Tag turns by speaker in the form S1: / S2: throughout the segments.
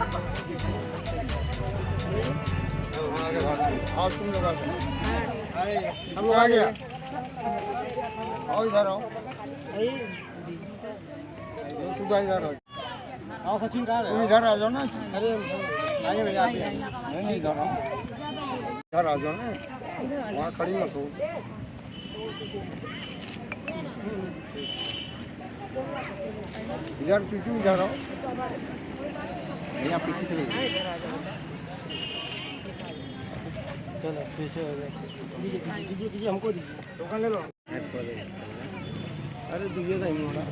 S1: हम लोग आ गया। आओ इधर आओ। इधर आओ सचिन कहाँ है? इधर आ जाओ ना। अरे आगे भैया नहीं इधर आओ। इधर आ जाओ ना, वहाँ खड़ी मत हो। इधर चूचू इधर आओ। यहाँ पीछे चले चलो पीछे हो गए। दीजिए हमको दीजिए, टोकन ले लो। अरे दीजिए ना मोड़ा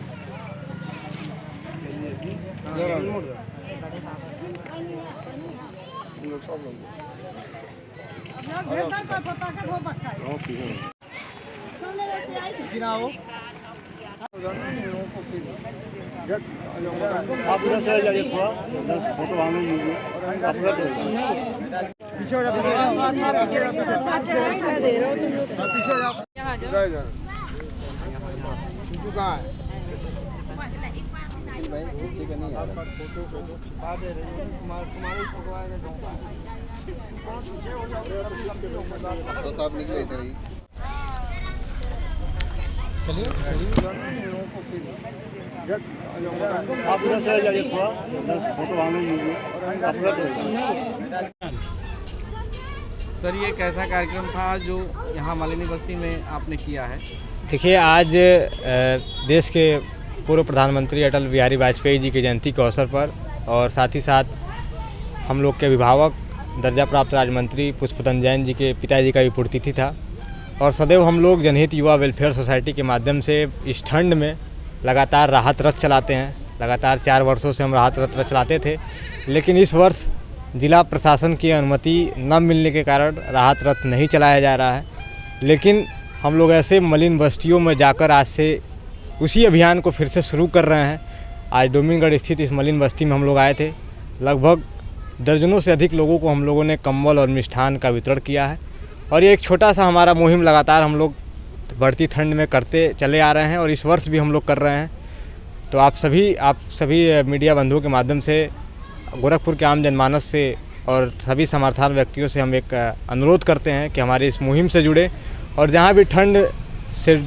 S1: सब लोग आप उधर चले जाइए, थोड़ा फोटो हमें लीजिए। पीछे हो जाओ, चूचू कहाँ है? भाई पीछे का नहीं आ रहा। फोटो छुपा दे रहे हैं, तुम्हारी फोटो आएगा तो सब निकले इधर ही। चलिए आप उधर चले जाइए, थोड़ा फोटो हमें लीजिए।
S2: सर ये कैसा कार्यक्रम था जो यहाँ मालिनी बस्ती में आपने किया है?
S3: देखिए, आज देश के पूर्व प्रधानमंत्री अटल बिहारी वाजपेयी जी की जयंती के अवसर पर और साथ ही साथ हम लोग के अभिभावक दर्जा प्राप्त राज्य मंत्री पुष्पतन जैन जी के पिताजी का भी पुण्यतिथि था और सदैव हम लोग जनहित युवा वेलफेयर सोसाइटी के माध्यम से इस ठंड में लगातार राहत रथ चलाते हैं। लगातार 4 वर्षों से हम राहत रथ चलाते थे, लेकिन इस वर्ष जिला प्रशासन की अनुमति न मिलने के कारण राहत रथ नहीं चलाया जा रहा है। लेकिन हम लोग ऐसे मलिन बस्तियों में जाकर आज से उसी अभियान को फिर से शुरू कर रहे हैं। आज डोमिनगढ़ स्थित इस मलिन बस्ती में हम लोग आए थे। लगभग दर्जनों से अधिक लोगों को हम लोगों ने कंबल और मिष्ठान का वितरण किया है और ये एक छोटा सा हमारा मुहिम लगातार हम लोग बढ़ती ठंड में करते चले आ रहे हैं और इस वर्ष भी हम लोग कर रहे हैं। तो आप सभी मीडिया बंधुओं के माध्यम से गोरखपुर के आम जनमानस से और सभी समर्थन व्यक्तियों से हम एक अनुरोध करते हैं कि हमारी इस मुहिम से जुड़े और जहाँ भी ठंड से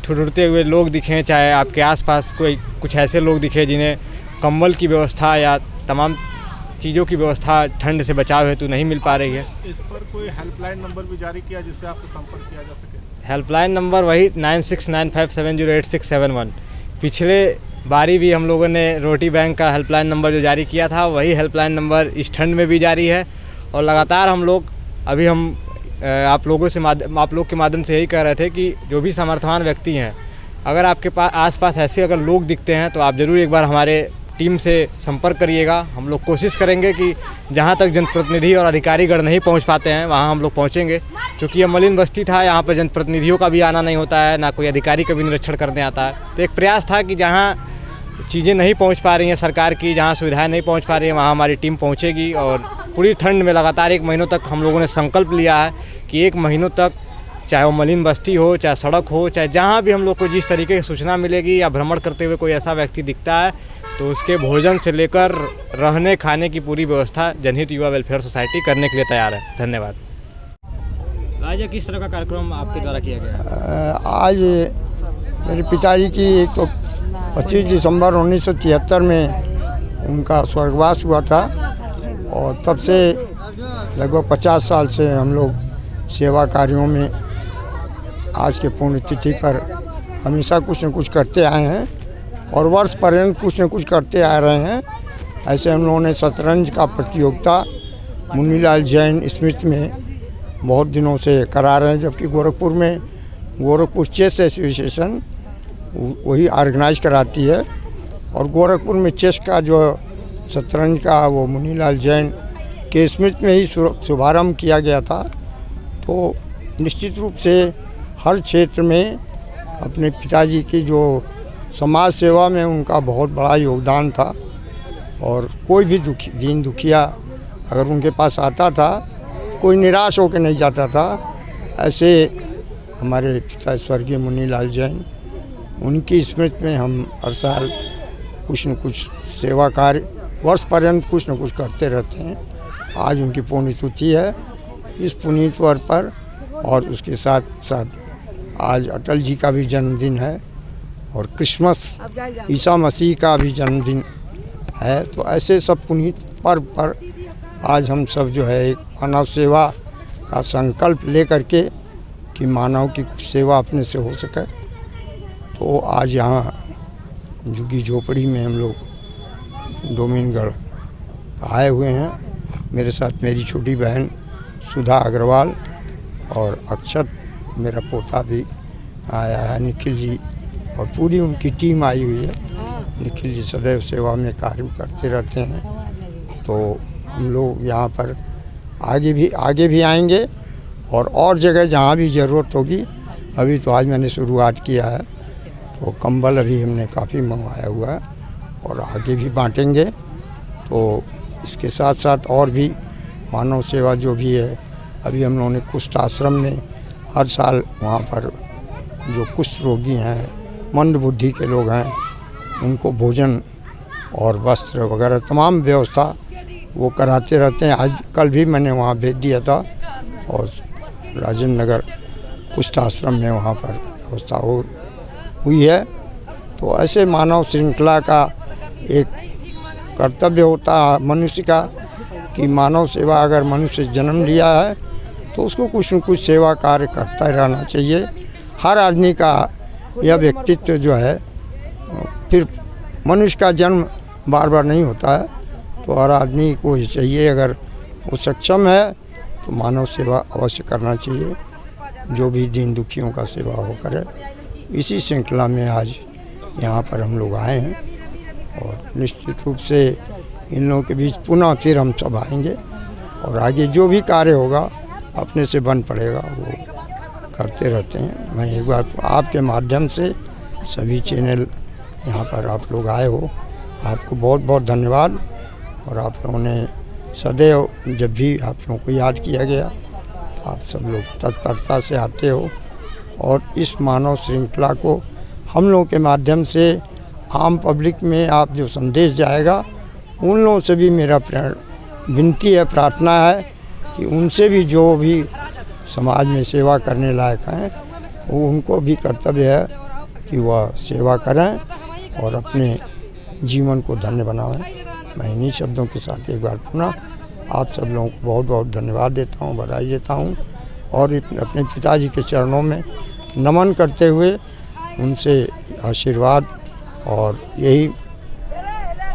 S3: ठुठुरते हुए लोग दिखें, चाहे आपके आसपास कोई कुछ ऐसे लोग दिखे जिन्हें कंबल की व्यवस्था या तमाम चीज़ों की व्यवस्था ठंड से बचाव हेतु नहीं मिल पा रही है,
S4: इस पर कोई हेल्पलाइन नंबर भी जारी किया जिससे आपसे संपर्क किया जा सके?
S3: हेल्पलाइन नंबर वही 9695708671। पिछले बारी भी हम लोगों ने रोटी बैंक का हेल्पलाइन नंबर जो जारी किया था वही हेल्पलाइन नंबर इस ठंड में भी जारी है और लगातार हम लोग अभी आप लोग के माध्यम से यही कह रहे थे कि जो भी समर्थवान व्यक्ति हैं, अगर आपके पास आसपास ऐसे अगर लोग दिखते हैं तो आप ज़रूर एक बार हमारे टीम से संपर्क करिएगा। हम लोग कोशिश करेंगे कि जहां तक जनप्रतिनिधि और अधिकारीगण नहीं पहुंच पाते हैं वहां हम लोग पहुंचेंगे, क्योंकि ये मलिन बस्ती था, यहां पर जनप्रतिनिधियों का भी आना नहीं होता है, ना कोई अधिकारी का भी निरीक्षण करने आता है। तो एक प्रयास था कि जहां चीज़ें नहीं पहुंच पा रही हैं सरकार की, जहां सुविधाएं नहीं पहुंच पा रही हैं, वहां हमारी टीम पहुंचेगी और पूरी ठंड में लगातार 1 महीनों तक हम लोगों ने संकल्प लिया है कि 1 महीनों तक, चाहे वो मलिन बस्ती हो, चाहे सड़क हो, चाहे जहाँ भी हम लोग को जिस तरीके की सूचना मिलेगी या भ्रमण करते हुए कोई ऐसा व्यक्ति दिखता है तो उसके भोजन से लेकर रहने खाने की पूरी व्यवस्था जनहित युवा वेलफेयर सोसाइटी करने के लिए तैयार है। धन्यवाद। आज किस तरह का कार्यक्रम आपके द्वारा किया गया?
S1: आज मेरे पिताजी की 25 दिसंबर 1973 में उनका स्वर्गवास हुआ था और तब से लगभग 50 साल से हम लोग सेवा कार्यों में आज के पुण्यतिथि पर हमेशा कुछ न कुछ करते आए हैं और वर्ष पर्यंत कुछ न कुछ करते आ रहे हैं। ऐसे हम लोगों ने शतरंज का प्रतियोगिता मुनीलाल जैन स्मृति में बहुत दिनों से करा रहे हैं, जबकि गोरखपुर चेस एसोसिएशन वही ऑर्गेनाइज कराती है और गोरखपुर में चेस का जो शतरंज का वो मुनीलाल जैन के स्मृति में ही शुभारम्भ किया गया था। तो निश्चित रूप से हर क्षेत्र में अपने पिताजी की जो समाज सेवा में उनका बहुत बड़ा योगदान था और कोई भी दीन दुखिया अगर उनके पास आता था कोई निराश होकर नहीं जाता था। ऐसे हमारे पिता स्वर्गीय मुनीलाल जैन, उनकी स्मृति में हम हर साल कुछ न कुछ सेवा कार्य वर्ष पर्यंत कुछ न कुछ करते रहते हैं। आज उनकी पुण्यतिथि है। इस पुण्यतिथि पर और उसके साथ साथ आज अटल जी का भी जन्मदिन है और क्रिसमस ईसा मसीह का भी जन्मदिन है। तो ऐसे सब पुनीत पर्व पर आज हम सब जो है एक मानव सेवा का संकल्प लेकर के कि मानव की कुछ सेवा अपने से हो सके, तो आज यहाँ झुग्गी झोपड़ी में हम लोग डोमिनगढ़ आए हुए हैं। मेरे साथ मेरी छोटी बहन सुधा अग्रवाल और अक्षत मेरा पोता भी आया है, निखिल जी, और पूरी उनकी टीम आई हुई है। निखिल जी सदैव सेवा में कार्य करते रहते हैं। तो हम लोग यहाँ पर आगे भी आएंगे और जगह जहाँ भी ज़रूरत होगी। अभी तो आज मैंने शुरुआत किया है, तो कंबल अभी हमने काफ़ी मंगवाया हुआ है और आगे भी बांटेंगे। तो इसके साथ साथ और भी मानव सेवा जो भी है, अभी हम लोगों ने कुष्ठ आश्रम में हर साल वहाँ पर जो कुष्ठ रोगी हैं, मंद बुद्धि के लोग हैं, उनको भोजन और वस्त्र वगैरह तमाम व्यवस्था वो कराते रहते हैं। आज कल भी मैंने वहाँ भेज दिया था और राजेंद्र नगर कुष्ठ आश्रम में वहाँ पर व्यवस्था हुई है। तो ऐसे मानव श्रृंखला का एक कर्तव्य होता है मनुष्य का कि मानव सेवा, अगर मनुष्य जन्म लिया है तो उसको कुछ न कुछ सेवा कार्य करता रहना चाहिए। हर आदमी का यह व्यक्तित्व जो है, फिर मनुष्य का जन्म बार बार नहीं होता है, तो हर आदमी को ये चाहिए, अगर वो सक्षम है तो मानव सेवा अवश्य करना चाहिए। जो भी दीन दुखियों का सेवा हो करे। इसी श्रृंखला में आज यहाँ पर हम लोग आए हैं और निश्चित रूप से इन लोगों के बीच पुनः फिर हम सब आएंगे और आगे जो भी कार्य होगा अपने से बन पड़ेगा वो करते रहते हैं। मैं एक बार आपके माध्यम से सभी चैनल यहाँ पर आप लोग आए हो, आपको बहुत बहुत धन्यवाद। और आप लोगों ने सदैव जब भी आप लोगों को याद किया गया तो आप सब लोग तत्परता से आते हो और इस मानव श्रृंखला को हम लोगों के माध्यम से आम पब्लिक में आप जो संदेश जाएगा, उन लोगों से भी मेरा विनती है, प्रार्थना है कि उनसे भी जो भी समाज में सेवा करने लायक हैं, वो उनको भी कर्तव्य है कि वह सेवा करें और अपने जीवन को धन्य बनाएं। मैं इन्हीं शब्दों के साथ एक बार पुनः आप सब लोगों को बहुत बहुत धन्यवाद देता हूँ, बधाई देता हूँ और अपने पिताजी के चरणों में नमन करते हुए उनसे आशीर्वाद और यही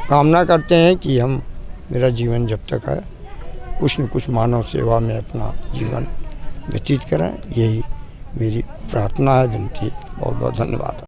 S1: कामना करते हैं कि मेरा जीवन जब तक है कुछ न कुछ मानव सेवा में अपना जीवन व्यतीत करें। यही मेरी प्रार्थना है, विनती है। बहुत बहुत धन्यवाद।